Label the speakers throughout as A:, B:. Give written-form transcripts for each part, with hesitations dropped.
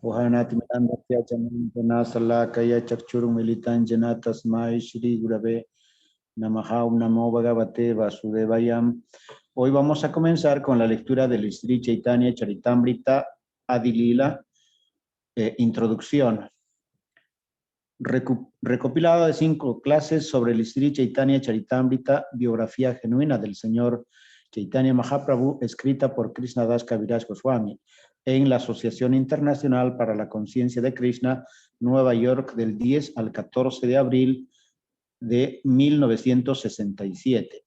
A: Ohanati Miranda Jana Sala Kaya Chakchurum Militan Jana Tasmai Shri Gurave Namaha Namo Bhagavate Vasudevayam. Hoy vamos a comenzar con la lectura del Sri Chaitanya Charitamrita Adilila, introducción. Recopilada de 5 clases sobre el Sri Chaitanya Charitamrita, biografía genuina del Señor Chaitanya Mahaprabhu, escrita por Krishnadas Kaviraj Goswami en la Asociación Internacional para la Conciencia de Krishna, Nueva York, del 10 al 14 de abril de 1967.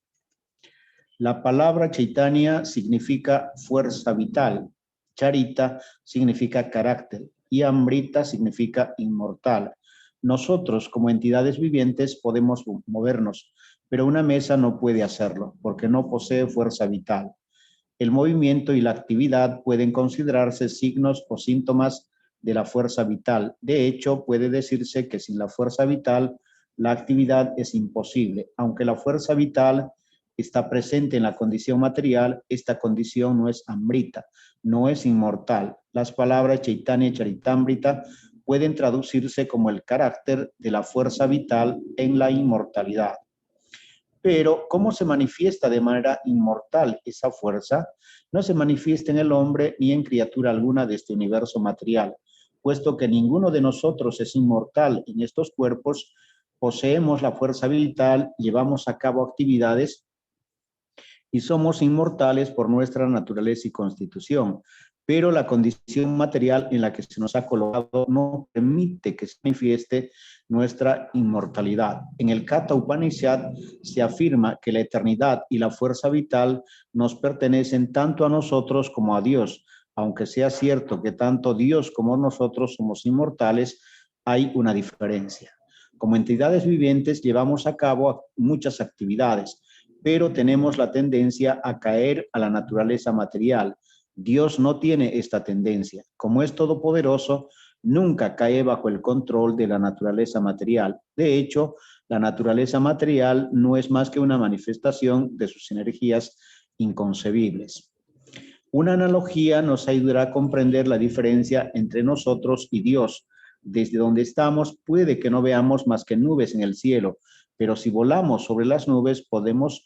A: La palabra Chaitanya significa fuerza vital, Charita significa carácter y Amrita significa inmortal. Nosotros, como entidades vivientes, podemos movernos, pero una mesa no puede hacerlo porque no posee fuerza vital. El movimiento y la actividad pueden considerarse signos o síntomas de la fuerza vital. De hecho, puede decirse que sin la fuerza vital, la actividad es imposible. Aunque la fuerza vital está presente en la condición material, esta condición no es amrita, no es inmortal. Las palabras Chaitanya Charitamrita pueden traducirse como el carácter de la fuerza vital en la inmortalidad. Pero, ¿cómo se manifiesta de manera inmortal esa fuerza? No se manifiesta en el hombre ni en criatura alguna de este universo material, puesto que ninguno de nosotros es inmortal en estos cuerpos, poseemos la fuerza vital, llevamos a cabo actividades y somos inmortales por nuestra naturaleza y constitución. Pero la condición material en la que se nos ha colocado no permite que se manifieste nuestra inmortalidad. En el Katha Upanishad se afirma que la eternidad y la fuerza vital nos pertenecen tanto a nosotros como a Dios. Aunque sea cierto que tanto Dios como nosotros somos inmortales, hay una diferencia. Como entidades vivientes llevamos a cabo muchas actividades, pero tenemos la tendencia a caer a la naturaleza material. Dios no tiene esta tendencia. Como es todopoderoso, nunca cae bajo el control de la naturaleza material. De hecho, la naturaleza material no es más que una manifestación de sus energías inconcebibles. Una analogía nos ayudará a comprender la diferencia entre nosotros y Dios. Desde donde estamos, puede que no veamos más que nubes en el cielo, pero si volamos sobre las nubes, podremos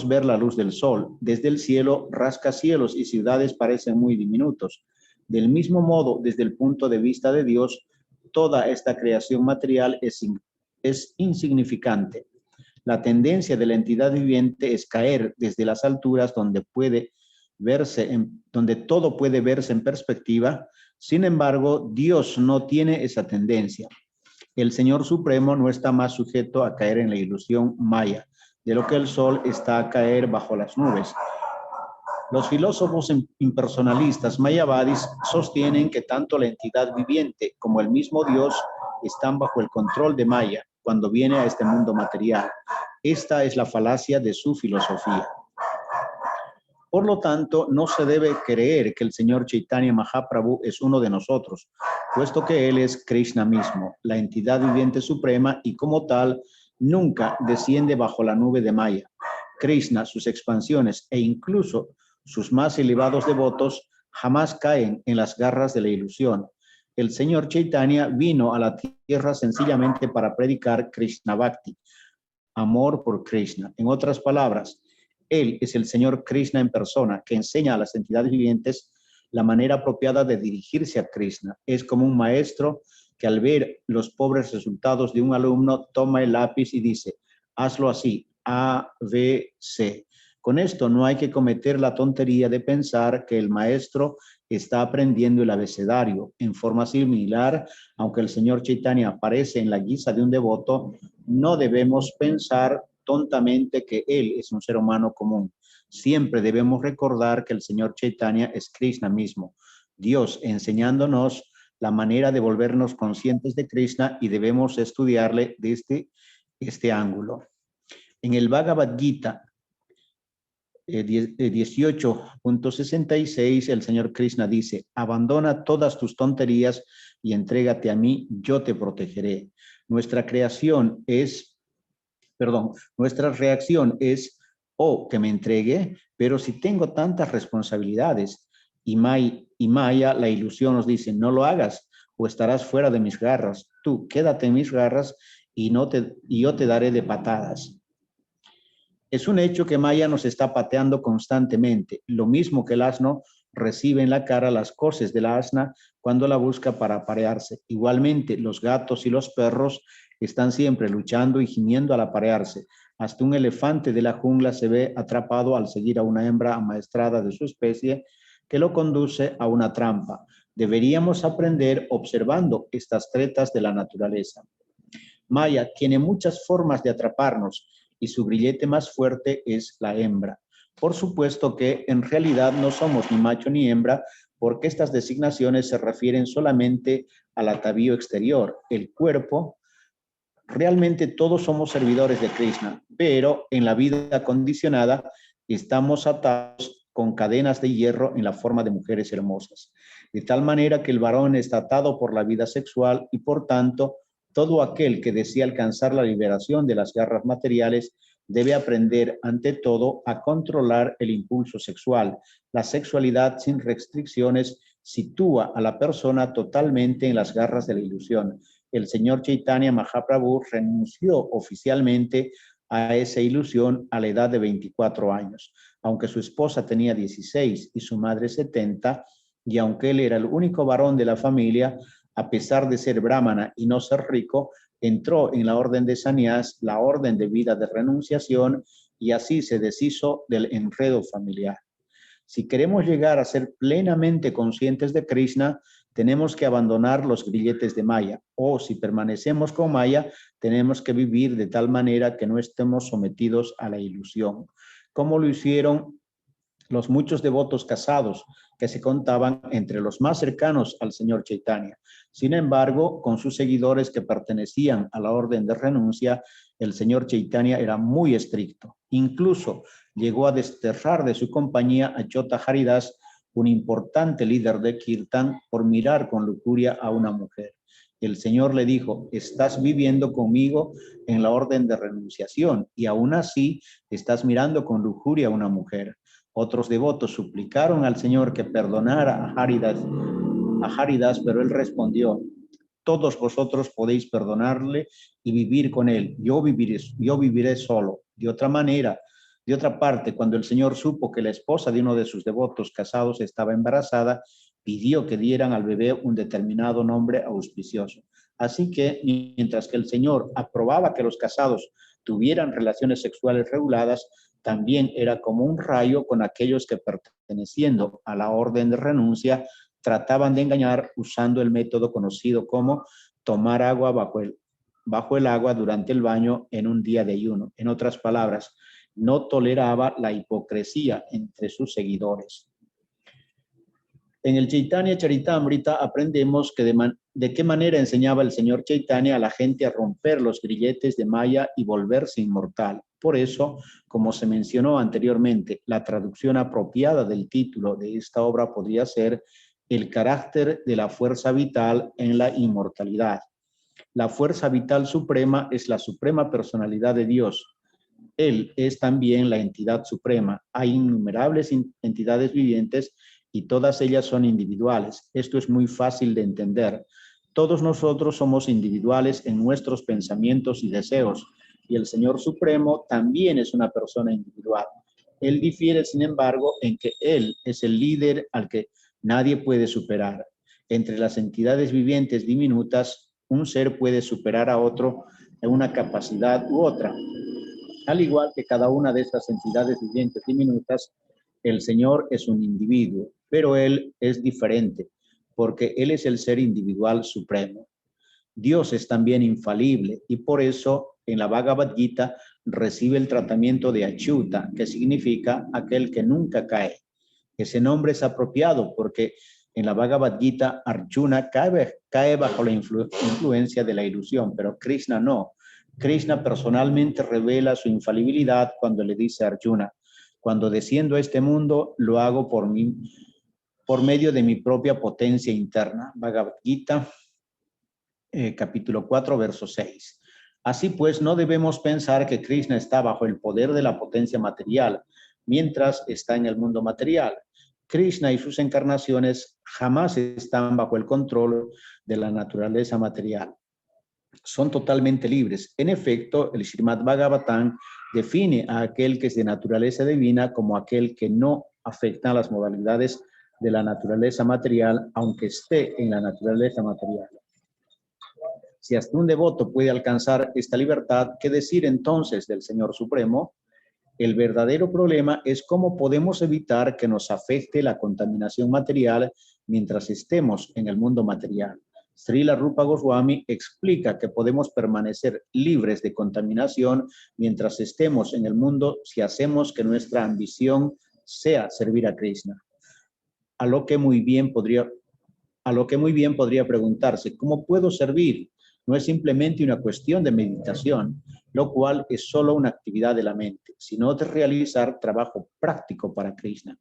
A: ver la luz del sol. Desde el cielo, rascacielos y ciudades parecen muy diminutos. Del mismo modo, desde el punto de vista de Dios, toda esta creación material es insignificante. La tendencia de la entidad viviente es caer desde las alturas donde todo puede verse en perspectiva. Sin embargo, Dios no tiene esa tendencia. El Señor Supremo no está más sujeto a caer en la ilusión maya, de lo que el sol está a caer bajo las nubes. Los filósofos impersonalistas mayavadis sostienen que tanto la entidad viviente como el mismo Dios están bajo el control de Maya cuando viene a este mundo material. Esta es la falacia de su filosofía. Por lo tanto, no se debe creer que el Señor Chaitanya Mahaprabhu es uno de nosotros, puesto que Él es Krishna mismo, la entidad viviente suprema, y como tal, nunca desciende bajo la nube de Maya. Krishna, sus expansiones e incluso sus más elevados devotos jamás caen en las garras de la ilusión. El Señor Chaitanya vino a la tierra sencillamente para predicar Krishna Bhakti, amor por Krishna. En otras palabras, Él es el Señor Krishna en persona, que enseña a las entidades vivientes la manera apropiada de dirigirse a Krishna. Es como un maestro que al ver los pobres resultados de un alumno toma el lápiz y dice, hazlo así, A, B, C. Con esto no hay que cometer la tontería de pensar que el maestro está aprendiendo el abecedario. En forma similar, aunque el Señor Chaitanya aparece en la guisa de un devoto, no debemos pensar tontamente que Él es un ser humano común. Siempre debemos recordar que el Señor Chaitanya es Krishna mismo, Dios, enseñándonos la manera de volvernos conscientes de Krishna, y debemos estudiarle desde este ángulo. En el Bhagavad Gita 18.66, el Señor Krishna dice, abandona todas tus tonterías y entrégate a mí, yo te protegeré. Nuestra reacción es, que me entregue, pero si tengo tantas responsabilidades, Imai Y Maya, la ilusión, nos dice, no lo hagas o estarás fuera de mis garras. Tú quédate en mis garras y yo te daré de patadas. Es un hecho que Maya nos está pateando constantemente, lo mismo que el asno recibe en la cara las coces de la asna cuando la busca para aparearse. Igualmente, los gatos y los perros están siempre luchando y gimiendo al aparearse. Hasta un elefante de la jungla se ve atrapado al seguir a una hembra amaestrada de su especie que lo conduce a una trampa. Deberíamos aprender observando estas tretas de la naturaleza. Maya tiene muchas formas de atraparnos y su grillete más fuerte es la hembra. Por supuesto que en realidad no somos ni macho ni hembra, porque estas designaciones se refieren solamente al atavío exterior, el cuerpo. Realmente todos somos servidores de Krishna, pero en la vida condicionada estamos atados con cadenas de hierro en la forma de mujeres hermosas, de tal manera que el varón está atado por la vida sexual y por tanto todo aquel que desea alcanzar la liberación de las garras materiales debe aprender ante todo a controlar el impulso sexual. La sexualidad sin restricciones sitúa a la persona totalmente en las garras de la ilusión. El señor Chaitanya Mahaprabhu renunció oficialmente a esa ilusión a la edad de 24 años. Aunque su esposa tenía 16 y su madre 70, y aunque él era el único varón de la familia, a pesar de ser brahmana y no ser rico, entró en la orden de sannyas, la orden de vida de renunciación, y así se deshizo del enredo familiar. Si queremos llegar a ser plenamente conscientes de Krishna, tenemos que abandonar los grilletes de Maya, o si permanecemos con Maya, tenemos que vivir de tal manera que no estemos sometidos a la ilusión, como lo hicieron los muchos devotos casados que se contaban entre los más cercanos al señor Chaitanya. Sin embargo, con sus seguidores que pertenecían a la orden de renuncia, el señor Chaitanya era muy estricto. Incluso llegó a desterrar de su compañía a Chota Haridas, un importante líder de Kirtan, por mirar con lujuria a una mujer. El Señor le dijo, estás viviendo conmigo en la orden de renunciación y aún así estás mirando con lujuria a una mujer. Otros devotos suplicaron al Señor que perdonara a Haridas, pero él respondió, todos vosotros podéis perdonarle y vivir con él. Yo viviré solo. De otra parte, cuando el Señor supo que la esposa de uno de sus devotos casados estaba embarazada, pidió que dieran al bebé un determinado nombre auspicioso. Así que, mientras que el Señor aprobaba que los casados tuvieran relaciones sexuales reguladas, también era como un rayo con aquellos que, perteneciendo a la orden de renuncia, trataban de engañar usando el método conocido como tomar agua bajo el agua durante el baño en un día de ayuno. En otras palabras, no toleraba la hipocresía entre sus seguidores. En el Chaitanya Charitamrita aprendemos que de qué manera enseñaba el señor Chaitanya a la gente a romper los grilletes de Maya y volverse inmortal. Por eso, como se mencionó anteriormente, la traducción apropiada del título de esta obra podría ser el carácter de la fuerza vital en la inmortalidad. La fuerza vital suprema es la suprema personalidad de Dios. Él es también la entidad suprema. Hay innumerables entidades vivientes y todas ellas son individuales. Esto es muy fácil de entender. Todos nosotros somos individuales en nuestros pensamientos y deseos, y el Señor Supremo también es una persona individual. Él difiere, sin embargo, en que Él es el líder al que nadie puede superar. Entre las entidades vivientes diminutas, un ser puede superar a otro en una capacidad u otra. Al igual que cada una de estas entidades vivientes diminutas, el Señor es un individuo, pero Él es diferente, porque Él es el ser individual supremo. Dios es también infalible y por eso en la Bhagavad Gita recibe el tratamiento de Achyuta, que significa aquel que nunca cae. Ese nombre es apropiado porque en la Bhagavad Gita Arjuna cae bajo la influencia de la ilusión, pero Krishna no. Krishna personalmente revela su infalibilidad cuando le dice a Arjuna, cuando desciendo a este mundo lo hago por mí, por medio de mi propia potencia interna. Bhagavad Gita, capítulo 4, verso 6. Así pues, no debemos pensar que Krishna está bajo el poder de la potencia material, mientras está en el mundo material. Krishna y sus encarnaciones jamás están bajo el control de la naturaleza material. Son totalmente libres. En efecto, el Srimad Bhagavatam define a aquel que es de naturaleza divina como aquel que no afecta a las modalidades de la naturaleza material, aunque esté en la naturaleza material. Si hasta un devoto puede alcanzar esta libertad, ¿qué decir entonces del Señor Supremo? El verdadero problema es cómo podemos evitar que nos afecte la contaminación material mientras estemos en el mundo material. Srila Rupa Goswami explica que podemos permanecer libres de contaminación mientras estemos en el mundo si hacemos que nuestra ambición sea servir a Krishna. A lo que muy bien podría preguntarse, ¿cómo puedo servir? No es simplemente una cuestión de meditación, lo cual es solo una actividad de la mente, sino de realizar trabajo práctico para Krishna.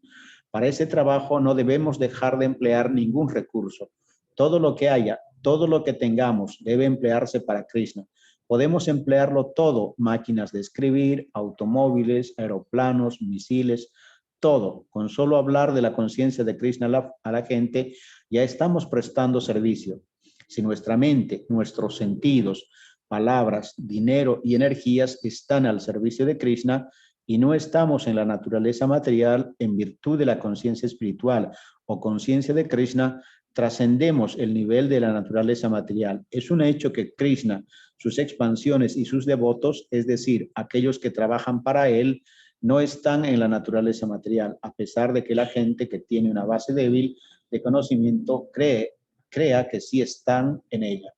A: Para ese trabajo no debemos dejar de emplear ningún recurso. Todo lo que haya, todo lo que tengamos debe emplearse para Krishna. Podemos emplearlo todo, máquinas de escribir, automóviles, aeroplanos, misiles, todo. Con solo hablar de la conciencia de Krishna a la gente, ya estamos prestando servicio. Si nuestra mente, nuestros sentidos, palabras, dinero y energías están al servicio de Krishna y no estamos en la naturaleza material en virtud de la conciencia espiritual o conciencia de Krishna, trascendemos el nivel de la naturaleza material. Es un hecho que Krishna, sus expansiones y sus devotos, es decir, aquellos que trabajan para él, no están en la naturaleza material, a pesar de que la gente que tiene una base débil de conocimiento crea que sí están en ella.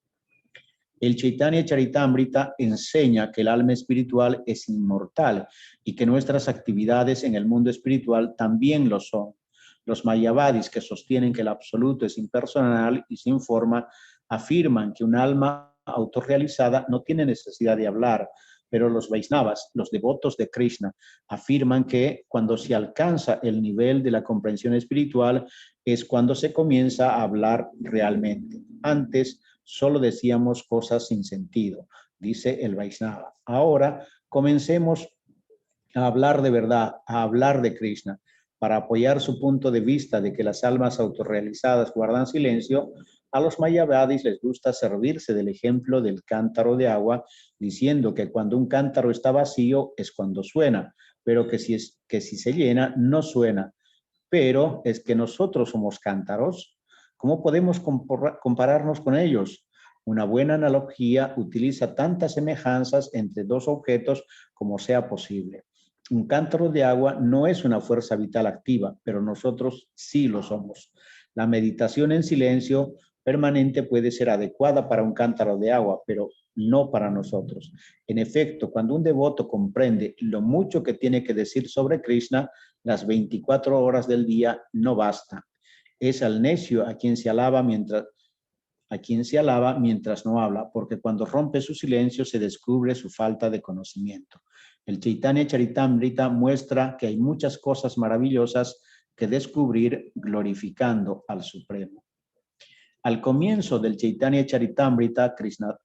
A: El Chaitanya Charitamrita enseña que el alma espiritual es inmortal y que nuestras actividades en el mundo espiritual también lo son. Los mayavadis, que sostienen que el absoluto es impersonal y sin forma, afirman que un alma autorrealizada no tiene necesidad de hablar, pero los Vaisnavas, los devotos de Krishna, afirman que cuando se alcanza el nivel de la comprensión espiritual es cuando se comienza a hablar realmente. Antes solo decíamos cosas sin sentido, dice el Vaisnava. Ahora comencemos a hablar de verdad, a hablar de Krishna. Para apoyar su punto de vista de que las almas autorrealizadas guardan silencio, a los mayavadis les gusta servirse del ejemplo del cántaro de agua, diciendo que cuando un cántaro está vacío es cuando suena, pero que si se llena no suena. Pero es que nosotros somos cántaros. ¿Cómo podemos compararnos con ellos? Una buena analogía utiliza tantas semejanzas entre dos objetos como sea posible. Un cántaro de agua no es una fuerza vital activa, pero nosotros sí lo somos. La meditación en silencio permanente puede ser adecuada para un cántaro de agua, pero no para nosotros. En efecto, cuando un devoto comprende lo mucho que tiene que decir sobre Krishna, las 24 horas del día no bastan. Es al necio a quien se alaba mientras no habla, porque cuando rompe su silencio se descubre su falta de conocimiento. El Chaitanya Charitamrita muestra que hay muchas cosas maravillosas que descubrir glorificando al Supremo. Al comienzo del Chaitanya Charitamrita, Krishna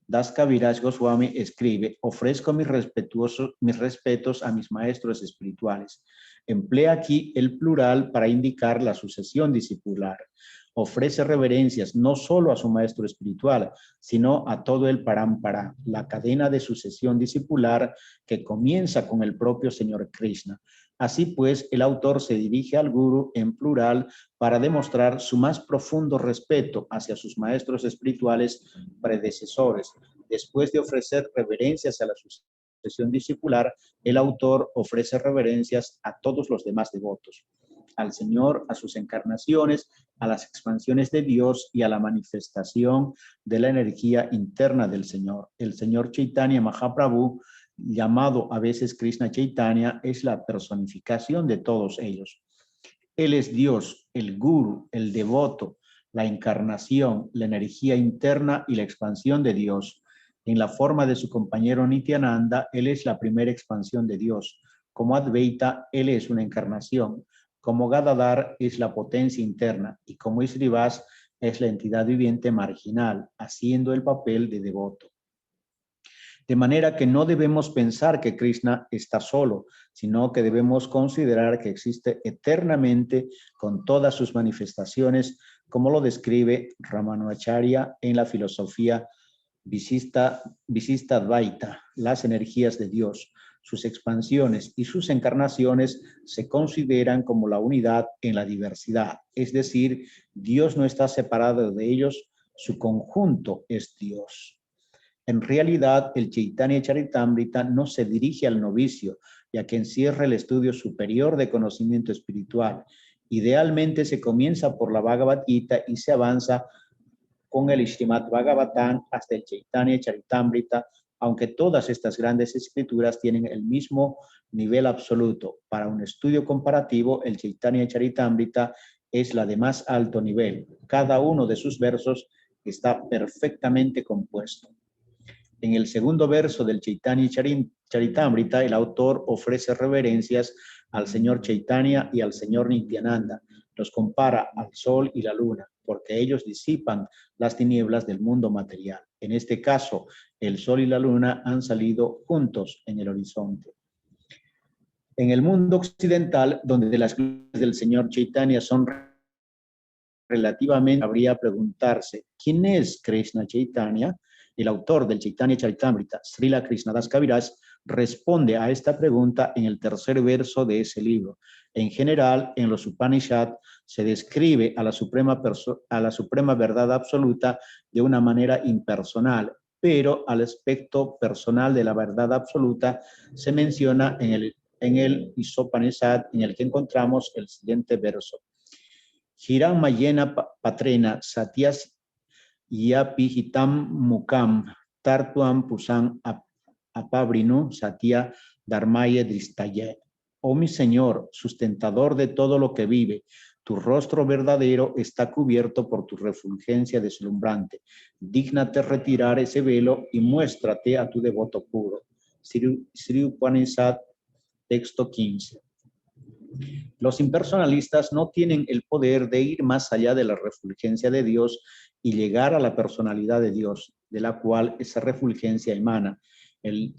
A: Das Kaviraj Goswami escribe: ofrezco mis respetos a mis maestros espirituales. Emplea aquí el plural para indicar la sucesión discipular. Ofrece reverencias no solo a su maestro espiritual, sino a todo el parampara, la cadena de sucesión discipular que comienza con el propio Señor Krishna. Así pues, el autor se dirige al Guru en plural para demostrar su más profundo respeto hacia sus maestros espirituales predecesores. Después de ofrecer reverencias a la sucesión discipular, el autor ofrece reverencias a todos los demás devotos, al Señor, a sus encarnaciones, a las expansiones de Dios y a la manifestación de la energía interna del Señor. El Señor Chaitanya Mahaprabhu, llamado a veces Krishna Chaitanya, es la personificación de todos ellos. Él es Dios, el Guru, el devoto, la encarnación, la energía interna y la expansión de Dios. En la forma de su compañero Nityananda, Él es la primera expansión de Dios. Como Advaita, Él es una encarnación. Como Gadadhar es la potencia interna y como Srivas es la entidad viviente marginal, haciendo el papel de devoto. De manera que no debemos pensar que Krishna está solo, sino que debemos considerar que existe eternamente con todas sus manifestaciones, como lo describe Ramanujacharya en la filosofía Visistadvaita. Las energías de Dios, sus expansiones y sus encarnaciones se consideran como la unidad en la diversidad. Es decir, Dios no está separado de ellos, su conjunto es Dios. En realidad, el Chaitanya Charitamrita no se dirige al novicio, ya que encierra el estudio superior de conocimiento espiritual. Idealmente se comienza por la Bhagavad Gita y se avanza con el Srimad Bhagavatam hasta el Chaitanya Charitamrita, aunque todas estas grandes escrituras tienen el mismo nivel absoluto. Para un estudio comparativo, el Chaitanya Charitamrita es la de más alto nivel. Cada uno de sus versos está perfectamente compuesto. En el segundo verso del Chaitanya Charitamrita, el autor ofrece reverencias al Señor Chaitanya y al Señor Nityananda. Los compara al sol y la luna, porque ellos disipan las tinieblas del mundo material. En este caso, el sol y la luna han salido juntos en el horizonte. En el mundo occidental, donde las glorias del Señor Chaitanya son relativamente, habría preguntarse, ¿quién es Krishna Chaitanya? El autor del Chaitanya Charitamrita, Srila Krishnadas Kaviraj, responde a esta pregunta en el tercer verso de ese libro. En general, en los Upanishads se describe a la suprema verdad absoluta de una manera impersonal, pero al aspecto personal de la verdad absoluta se menciona en el Isopanishad, en el que encontramos el siguiente verso. Hiram Mayena Patrena Satyas Yapihitam Mukam Tartuam Pusan Apabrinu Satya Dharmaya Dristaye. Oh mi Señor, sustentador de todo lo que vive, tu rostro verdadero está cubierto por tu refulgencia deslumbrante. Dígnate retirar ese velo y muéstrate a tu devoto puro. Sri Upanishad, texto 15. Los impersonalistas no tienen el poder de ir más allá de la refulgencia de Dios y llegar a la personalidad de Dios, de la cual esa refulgencia emana. El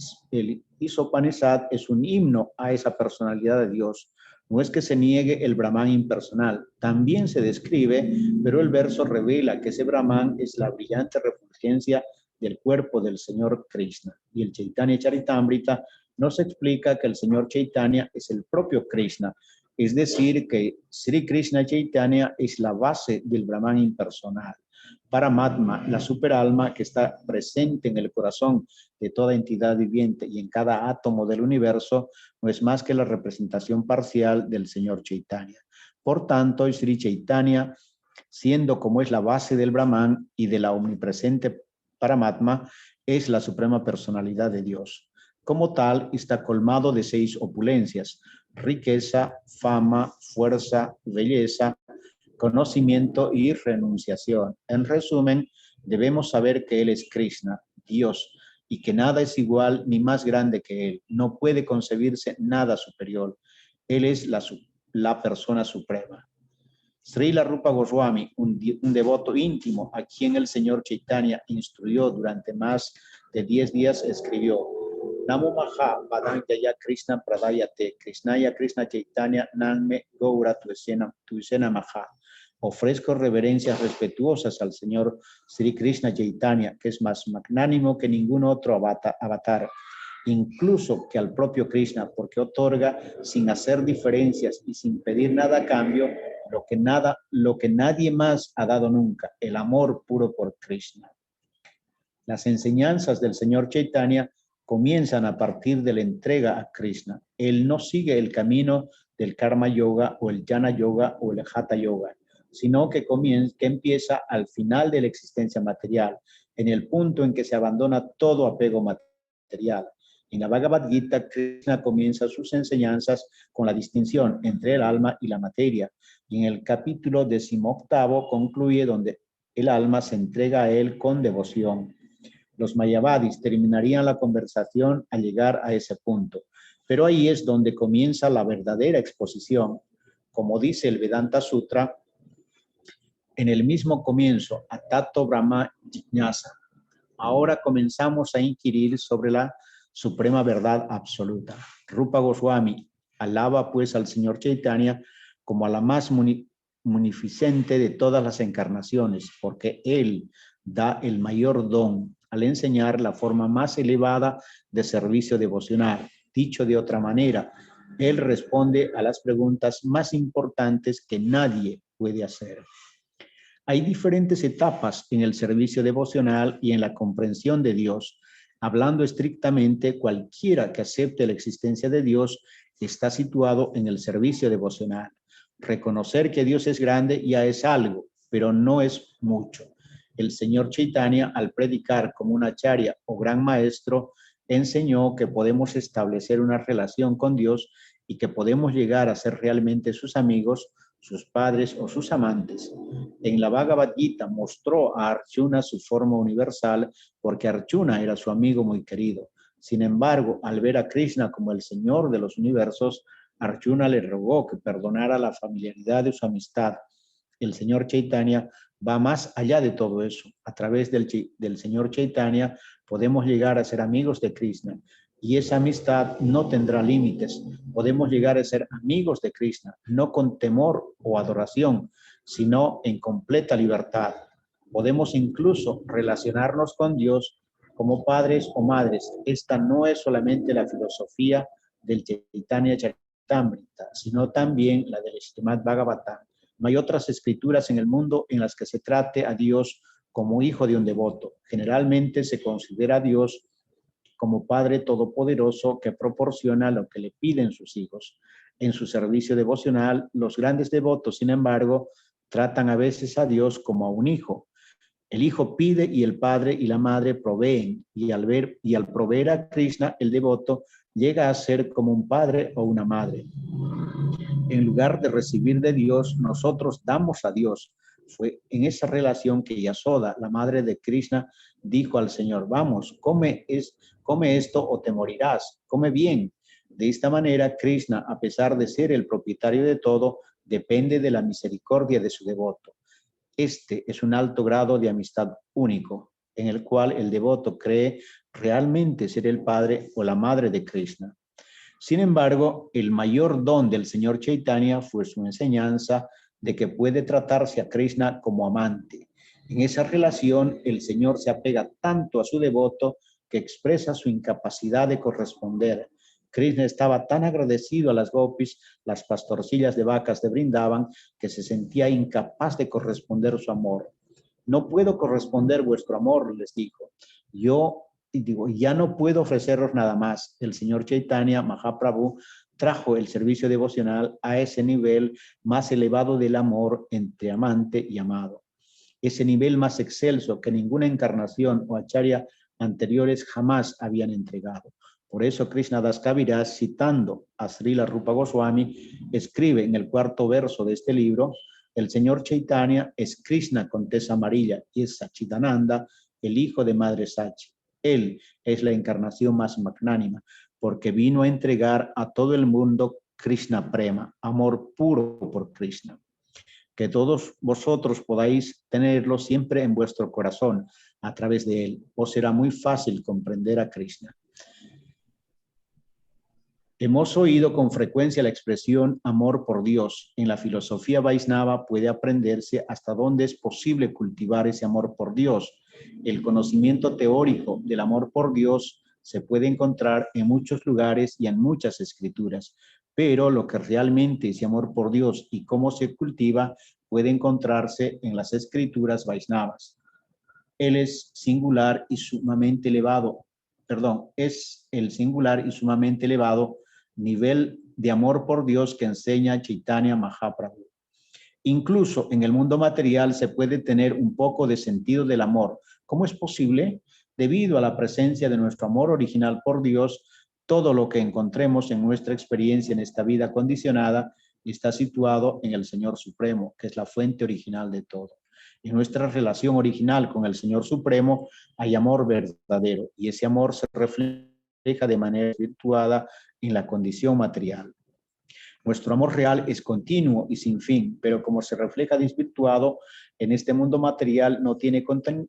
A: Isopanishad es un himno a esa personalidad de Dios. No es que se niegue el Brahman impersonal, también se describe, pero el verso revela que ese Brahman es la brillante refulgencia del cuerpo del Señor Krishna. Y el Chaitanya Charitamrita nos explica que el Señor Chaitanya es el propio Krishna, es decir, que Sri Krishna Chaitanya es la base del Brahman impersonal. Paramatma, la superalma que está presente en el corazón de toda entidad viviente y en cada átomo del universo, no es más que la representación parcial del Señor Chaitanya. Por tanto, Sri Chaitanya, siendo como es la base del Brahman y de la omnipresente Paramatma, es la suprema personalidad de Dios. Como tal, está colmado de 6 opulencias: riqueza, fama, fuerza, belleza, conocimiento y renunciación. En resumen, debemos saber que Él es Krishna, Dios, y que nada es igual ni más grande que Él. No puede concebirse nada superior. Él es la persona suprema. Srila Rupa Goswami, un devoto íntimo a quien el Señor Chaitanya instruyó durante más de 10 días, escribió: Namo Maha Badanyaya Krishna Pradayate Krishnaya Krishna Chaitanya Nanme Gaura Tuisena Maha. Ofrezco reverencias respetuosas al Señor Sri Krishna Chaitanya, que es más magnánimo que ningún otro avatar, incluso que al propio Krishna, porque otorga sin hacer diferencias y sin pedir nada a cambio lo que nadie más ha dado nunca, el amor puro por Krishna. Las enseñanzas del Señor Chaitanya comienzan a partir de la entrega a Krishna. Él no sigue el camino del Karma Yoga o el Jnana Yoga o el Hatha Yoga, sino que empieza al final de la existencia material, en el punto en que se abandona todo apego material. En la Bhagavad Gita, Krishna comienza sus enseñanzas con la distinción entre el alma y la materia, y en el capítulo 18 concluye donde el alma se entrega a él con devoción. Los mayavadis terminarían la conversación al llegar a ese punto, pero ahí es donde comienza la verdadera exposición. Como dice el Vedanta Sutra, en el mismo comienzo, Atato Brahma Jignasa, Ahora comenzamos a inquirir sobre la suprema verdad absoluta. Rupa Goswami alaba pues al Señor Chaitanya como a la más munificente de todas las encarnaciones, porque Él da el mayor don al enseñar la forma más elevada de servicio devocional. Dicho de otra manera, Él responde a las preguntas más importantes que nadie puede hacer. Hay diferentes etapas en el servicio devocional y en la comprensión de Dios. Hablando estrictamente, cualquiera que acepte la existencia de Dios está situado en el servicio devocional. Reconocer que Dios es grande ya es algo, pero no es mucho. El Señor Chaitanya, al predicar como un acharya o gran maestro, enseñó que podemos establecer una relación con Dios y que podemos llegar a ser realmente sus amigos, sus padres o sus amantes. En la Bhagavad Gita mostró a Arjuna su forma universal porque Arjuna era su amigo muy querido. Sin embargo, al ver a Krishna como el Señor de los universos, Arjuna le rogó que perdonara la familiaridad de su amistad. El Señor Chaitanya va más allá de todo eso. A través del Señor Chaitanya podemos llegar a ser amigos de Krishna y esa amistad no tendrá límites. Podemos llegar a ser amigos de Krishna, no con temor o adoración, sino en completa libertad. Podemos incluso relacionarnos con Dios como padres o madres. Esta no es solamente la filosofía del Chaitanya Charitamrita, sino también la del Srimad Bhagavatam. No hay otras escrituras en el mundo en las que se trate a Dios como hijo de un devoto. Generalmente se considera a Dios como Padre Todopoderoso que proporciona lo que le piden sus hijos. En su servicio devocional, los grandes devotos, sin embargo, tratan a veces a Dios como a un hijo. El hijo pide y el padre y la madre proveen, y al proveer a Krishna, el devoto llega a ser como un padre o una madre. En lugar de recibir de Dios, nosotros damos a Dios. Fue en esa relación que Yasoda, la madre de Krishna, dijo al Señor: vamos, come esto o te morirás, come bien. De esta manera, Krishna, a pesar de ser el propietario de todo, depende de la misericordia de su devoto. Este es un alto grado de amistad único, en el cual el devoto cree realmente ser el padre o la madre de Krishna. Sin embargo, el mayor don del Señor Chaitanya fue su enseñanza de que puede tratarse a Krishna como amante. En esa relación, el Señor se apega tanto a su devoto que expresa su incapacidad de corresponder. Krishna estaba tan agradecido a las gopis, las pastorcillas de vacas de Brindavan, que se sentía incapaz de corresponder su amor. No puedo corresponder vuestro amor, les dijo. Ya no puedo ofreceros nada más. El Señor Chaitanya Mahaprabhu trajo el servicio devocional a ese nivel más elevado del amor entre amante y amado. Ese nivel más excelso que ninguna encarnación o acharya anteriores jamás habían entregado. Por eso Krishnadas Kaviraj, citando a Srila Rupa Goswami, escribe en el cuarto verso de este libro: el Señor Chaitanya es Krishna con tez amarilla y es Sachidananda, el hijo de Madre Sachi. Él es la encarnación más magnánima, porque vino a entregar a todo el mundo Krishna Prema, amor puro por Krishna. Que todos vosotros podáis tenerlo siempre en vuestro corazón a través de él. Os será muy fácil comprender a Krishna. Hemos oído con frecuencia la expresión amor por Dios. En la filosofía Vaisnava puede aprenderse hasta dónde es posible cultivar ese amor por Dios. El conocimiento teórico del amor por Dios se puede encontrar en muchos lugares y en muchas escrituras, pero lo que realmente es amor por Dios y cómo se cultiva puede encontrarse en las escrituras Vaisnavas. Él es singular y sumamente elevado, es el singular y sumamente elevado nivel de amor por Dios que enseña Chaitanya Mahaprabhu. Incluso en el mundo material se puede tener un poco de sentido del amor. ¿Cómo es posible? Debido a la presencia de nuestro amor original por Dios, todo lo que encontremos en nuestra experiencia en esta vida condicionada está situado en el Señor Supremo, que es la fuente original de todo. En nuestra relación original con el Señor Supremo hay amor verdadero y ese amor se refleja de manera virtuada en la condición material. Nuestro amor real es continuo y sin fin, pero como se refleja desvirtuado En este mundo material no tiene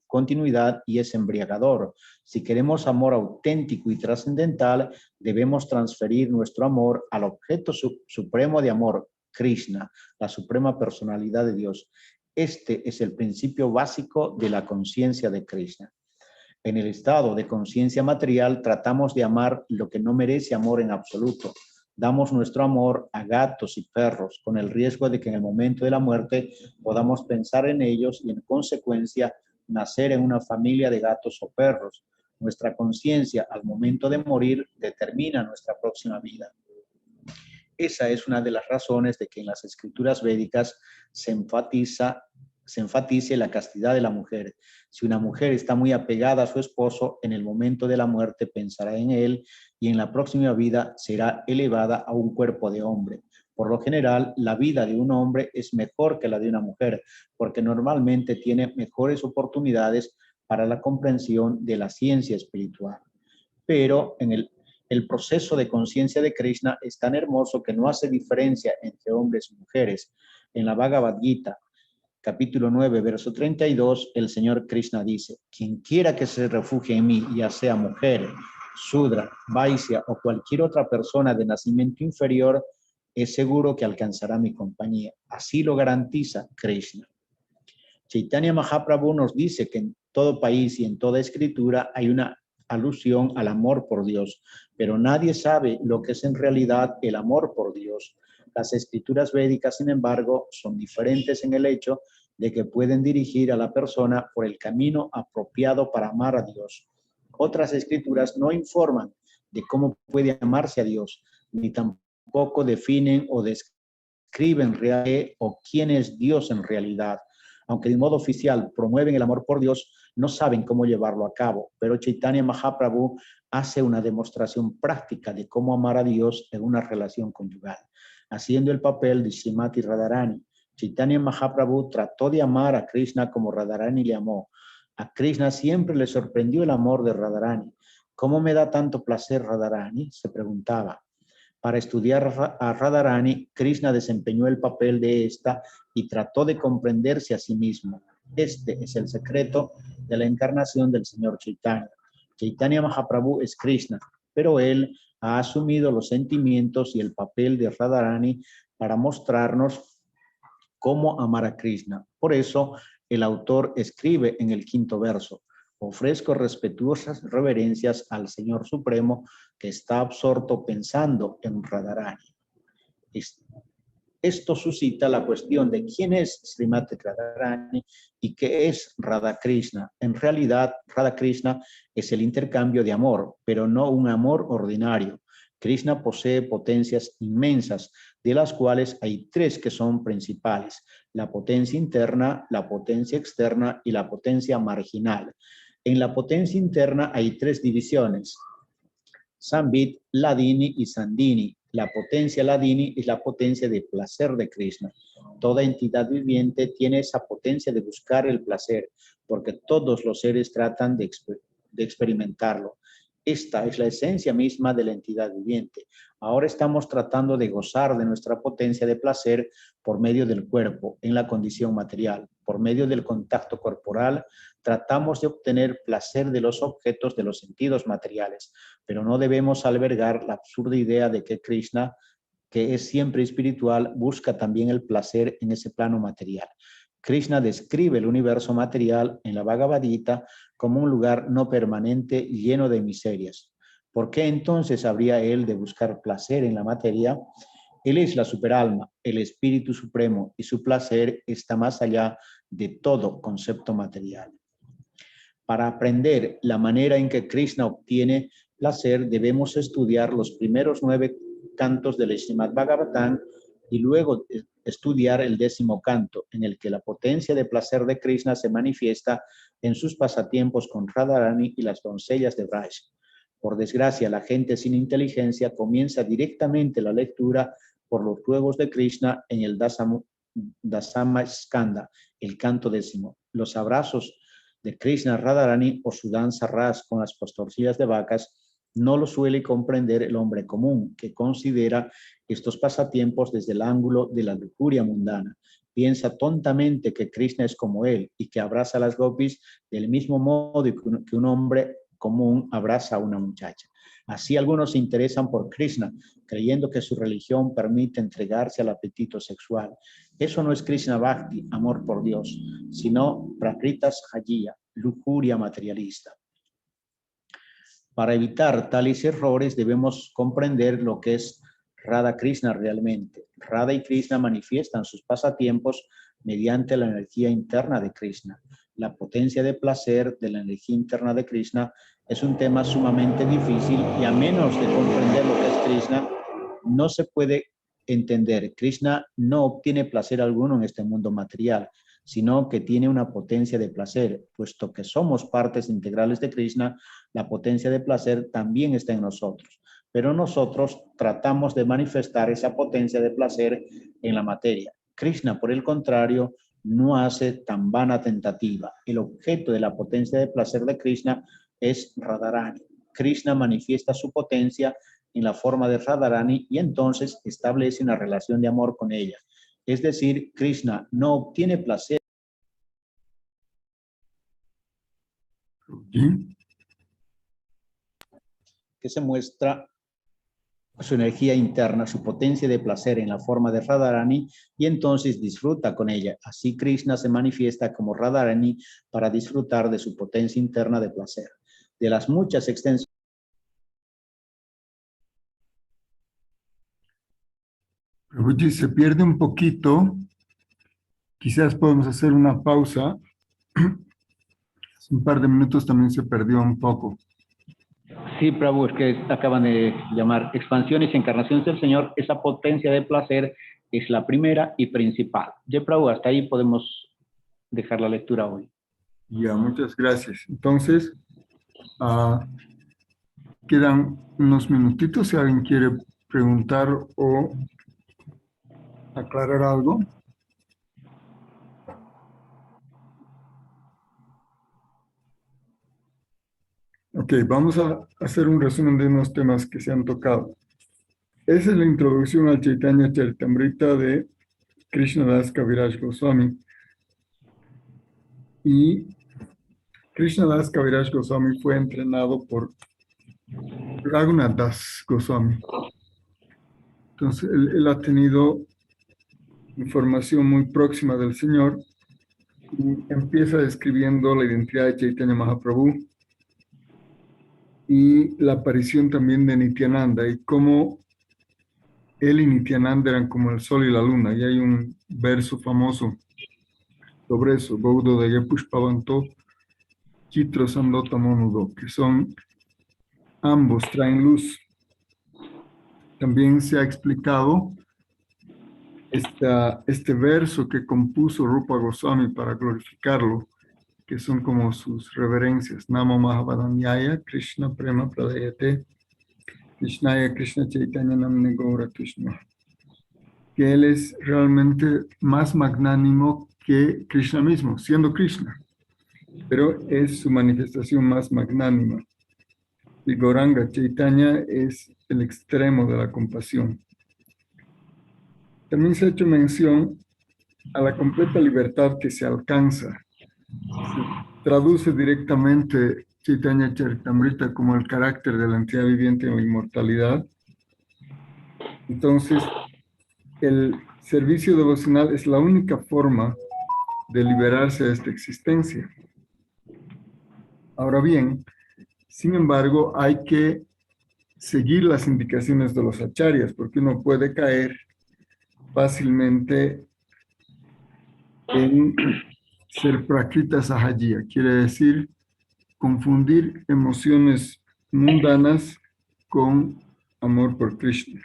A: continuidad y es embriagador. Si queremos amor auténtico y trascendental, debemos transferir nuestro amor al objeto supremo de amor, Krishna, la suprema personalidad de Dios. Este es el principio básico de la conciencia de Krishna. En el estado de conciencia material tratamos de amar lo que no merece amor en absoluto. Damos nuestro amor a gatos y perros con el riesgo de que en el momento de la muerte podamos pensar en ellos y en consecuencia nacer en una familia de gatos o perros. Nuestra conciencia al momento de morir determina nuestra próxima vida. Esa es una de las razones de que en las escrituras védicas se enfatice la castidad de la mujer. Si una mujer está muy apegada a su esposo, en el momento de la muerte pensará en él y en la próxima vida será elevada a un cuerpo de hombre. Por lo general, la vida de un hombre es mejor que la de una mujer, porque normalmente tiene mejores oportunidades para la comprensión de la ciencia espiritual. Pero el proceso de conciencia de Krishna es tan hermoso que no hace diferencia entre hombres y mujeres. En la Bhagavad Gita, capítulo 9, verso 32, el Señor Krishna dice: quien quiera que se refugie en mí, ya sea mujer, Sudra, Vaisya o cualquier otra persona de nacimiento inferior, es seguro que alcanzará mi compañía. Así lo garantiza Krishna. Chaitanya Mahaprabhu nos dice que en todo país y en toda escritura hay una alusión al amor por Dios, pero nadie sabe lo que es en realidad el amor por Dios. Las escrituras védicas, sin embargo, son diferentes en el hecho de que pueden dirigir a la persona por el camino apropiado para amar a Dios. Otras escrituras no informan de cómo puede amarse a Dios, ni tampoco definen o describen realmente o quién es Dios en realidad. Aunque de modo oficial promueven el amor por Dios, no saben cómo llevarlo a cabo. Pero Chaitanya Mahaprabhu hace una demostración práctica de cómo amar a Dios en una relación conyugal, haciendo el papel de Srimati Radharani. Chaitanya Mahaprabhu trató de amar a Krishna como Radharani le amó. A Krishna siempre le sorprendió el amor de Radharani. ¿Cómo me da tanto placer Radharani?, se preguntaba. Para estudiar a Radharani, Krishna desempeñó el papel de esta y trató de comprenderse a sí mismo. Este es el secreto de la encarnación del Señor Chaitanya. Chaitanya Mahaprabhu es Krishna, pero él ha asumido los sentimientos y el papel de Radharani para mostrarnos cómo amar a Krishna. Por eso, el autor escribe en el 5º verso: ofrezco respetuosas reverencias al Señor Supremo que está absorto pensando en Radharani. Esto suscita la cuestión de quién es Srimati Radharani y qué es Radha Krishna. En realidad, Radha Krishna es el intercambio de amor, pero no un amor ordinario. Krishna posee potencias inmensas, de las cuales hay 3 que son principales: la potencia interna, la potencia externa y la potencia marginal. En la potencia interna hay 3 divisiones: Sambit, Ladini y Sandini. La potencia Ladini es la potencia de placer de Krishna. Toda entidad viviente tiene esa potencia de buscar el placer, porque todos los seres tratan de experimentarlo. Esta es la esencia misma de la entidad viviente. Ahora estamos tratando de gozar de nuestra potencia de placer por medio del cuerpo, en la condición material. Por medio del contacto corporal, tratamos de obtener placer de los objetos de los sentidos materiales, pero no debemos albergar la absurda idea de que Krishna, que es siempre espiritual, busca también el placer en ese plano material. Krishna describe el universo material en la Bhagavad Gita como un lugar no permanente lleno de miserias. ¿Por qué entonces habría él de buscar placer en la materia? Él es la superalma, el espíritu supremo, y su placer está más allá de todo concepto material. Para aprender la manera en que Krishna obtiene placer, debemos estudiar los primeros 9 cantos del Srimad Bhagavatam y luego estudiar el 10º canto, en el que la potencia de placer de Krishna se manifiesta en sus pasatiempos con Radharani y las doncellas de Braj. Por desgracia, la gente sin inteligencia comienza directamente la lectura por los juegos de Krishna en el Dasama Skanda, el canto 10º. Los abrazos de Krishna Radharani o su danza ras con las pastorcillas de vacas no lo suele comprender el hombre común, que considera estos pasatiempos desde el ángulo de la lujuria mundana. piensa tontamente que Krishna es como él y que abraza a las gopis del mismo modo que un hombre común abraza a una muchacha. Así algunos se interesan por Krishna, creyendo que su religión permite entregarse al apetito sexual. Eso no es Krishna Bhakti, amor por Dios, sino Prakritas Hajiya, lujuria materialista. Para evitar tales errores debemos comprender lo que es Radha Krishna realmente. Radha y Krishna manifiestan sus pasatiempos mediante la energía interna de Krishna. La potencia de placer de la energía interna de Krishna es un tema sumamente difícil y a menos de comprender lo que es Krishna, no se puede entender. Krishna no obtiene placer alguno en este mundo material, sino que tiene una potencia de placer. Puesto que somos partes integrales de Krishna, la potencia de placer también está en nosotros. Pero nosotros tratamos de manifestar esa potencia de placer en la materia. Krishna, por el contrario, no hace tan vana tentativa. El objeto de la potencia de placer de Krishna es Radharani. Krishna manifiesta su potencia en la forma de Radharani y entonces establece una relación de amor con ella. Es decir, Krishna no obtiene placer que se muestra su energía interna, su potencia de placer en la forma de Radharani y entonces disfruta con ella. Así Krishna se manifiesta como Radharani para disfrutar de su potencia interna de placer. De las muchas extensiones.
B: Prabhuji, se pierde un poquito. Quizás podemos hacer una pausa. Hace un par de minutos también se perdió un poco.
A: Sí, Prabhu, es que acaban de llamar expansiones y encarnaciones del Señor. Esa potencia de placer es la primera y principal. Ya, Prabhu, hasta ahí podemos dejar la lectura hoy.
B: Ya, muchas gracias. Entonces, quedan unos minutitos si alguien quiere preguntar o aclarar algo. Ok, vamos a hacer un resumen de unos temas que se han tocado. Esa es la introducción al Chaitanya Charitamrita de Krishnadas Kaviraj Goswami. Y Krishnadas Kaviraj Goswami fue entrenado por Raghunath Das Goswami. Entonces, él ha tenido información muy próxima del Señor y empieza describiendo la identidad de Chaitanya Mahaprabhu y la aparición también de Nityananda y cómo él y Nityananda eran como el sol y la luna. Y hay un verso famoso sobre eso, Gaudo de Pushpavanto, Chitro Sandota Monudo, que son ambos traen luz. También se ha explicado este verso que compuso Rupa Goswami para glorificarlo, que son como sus reverencias. Namo Mahavadanyaya, Krishna Prema Pradayate, Krishnaya Krishna Chaitanya Namne Gaura Krishna. Que él es realmente más magnánimo que Krishna mismo, siendo Krishna, pero es su manifestación más magnánima. Y Gauranga Chaitanya es el extremo de la compasión. También se ha hecho mención a la completa libertad que se alcanza. Se traduce directamente Chaitanya Charitamrita como el carácter de la entidad viviente en la inmortalidad. Entonces, el servicio devocional es la única forma de liberarse de esta existencia. Ahora bien, sin embargo, hay que seguir las indicaciones de los acharyas, porque uno puede caer fácilmente en ser prakrita sahajiya, quiere decir confundir emociones mundanas con amor por Krishna.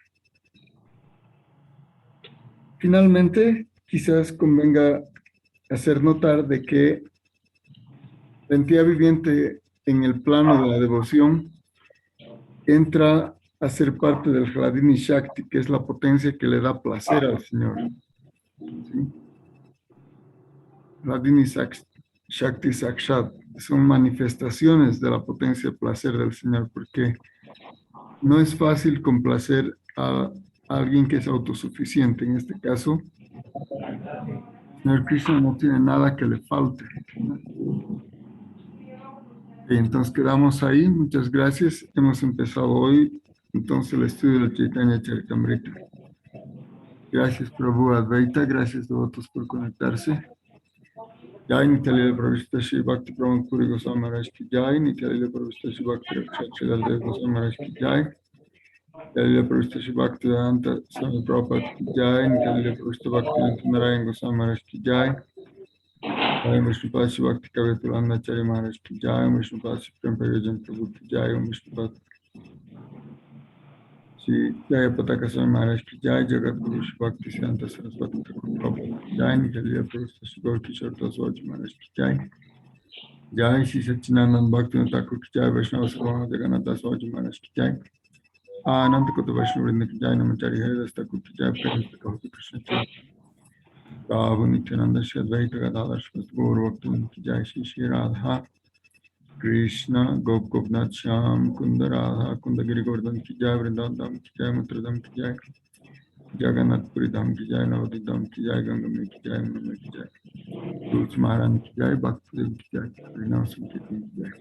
B: Finalmente, quizás convenga hacer notar de que la entidad viviente en el plano de la devoción entra a ser parte del Hladini Shakti, que es la potencia que le da placer al Señor. ¿Sí? Hladini Shakti Sakshat son manifestaciones de la potencia de placer del Señor, porque no es fácil complacer a alguien que es autosuficiente. En este caso, Señor Krishna no tiene nada que le falte, ¿no? Y entonces quedamos ahí. Muchas gracias. Hemos empezado hoy entonces el estudio del Chaitanya Charitamrita. Gracias Prabhu Advaita, gracias devotos por conectarse. Jai Nityalila Pravishta Shri Bhakti Pramod Puri Goswami Maharaj ki Jai, Nityalila Pravishta Shri Bhakti Rakshatra Dev Goswami Maharaj ki Jai, Nityalila Pravishta Shri Bhakti Vedanta Swami Prabhupada ki Jai, Nityalila Pravishta Bhakti Narayan Goswami Maharaj ki Jai, Jai Vishnupad Shri Bhakti Kavirtulanda Acharya Maharaj ki Jai, Vishnupad Shri Prem Prayojan Prabhu ki Jai, Vishnupad Shri Jaya Pataka Swami Maharaj ki Jai, Jagat Guru Shri Bhakti Siddhanta Saraswati Thakur Prabhupada ki Jai, Nityalila Pravishta Shri Gaur Kishore Das Vaji Maharaj ki Jai, Jai Shri Satchidanand Bhaktivinoda Thakur ki Jai, Vaishnava Sarvabhauma Jagannath Das Vaji Maharaj ki Jai, Ananta Kota Vaishnava Vrinda ki Jai, Namachari Haridas Thakur ki Jai, Prem Kahoti Krishna Chaitanya Prabhu Nityananda Shri Advaita Gadadhar Srimati Gaur Bhaktivinoda ki Jai, Shri Shri Radha Krishna Gop Gopnath Shyam Kunda Radha Kunda Giri Govardhan ki Jai, Vrindavan Dham ki Jai, Mathura Dham ki Jai, Jagannath Puri Dham ki Jai, Navadvip Dham ki Jai, Ganga Mai ki Jai, Mumbai ki Jai, Tulsi Maharani ki Jai, Bhaktidev ki Jai, Harinam Sankirtan ki Jai.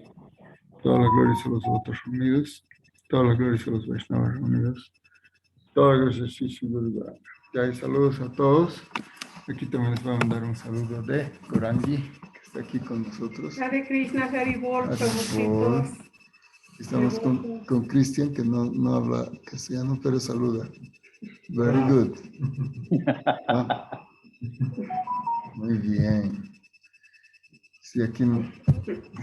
B: Todas las glorias a los devotos reunidos, todas las glorias a los Vaishnavas reunidos, todas las glorias a Shri Shri Guru Varanga. Jai, saludos a todos. Aquí también les voy a mandar un saludo de Gorangi, que está aquí con nosotros.
C: Hare Krishna, Hare Bol,
B: Hare
C: Prabhujitos.
B: Bol. Estamos con Cristian, que no habla castellano, pero saluda. Very good. Ah, muy bien. Sí, aquí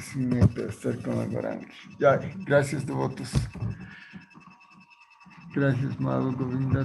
B: sí me gusta estar con la Gorangi. Ya, gracias devotos. Gracias, Madhu Govinda.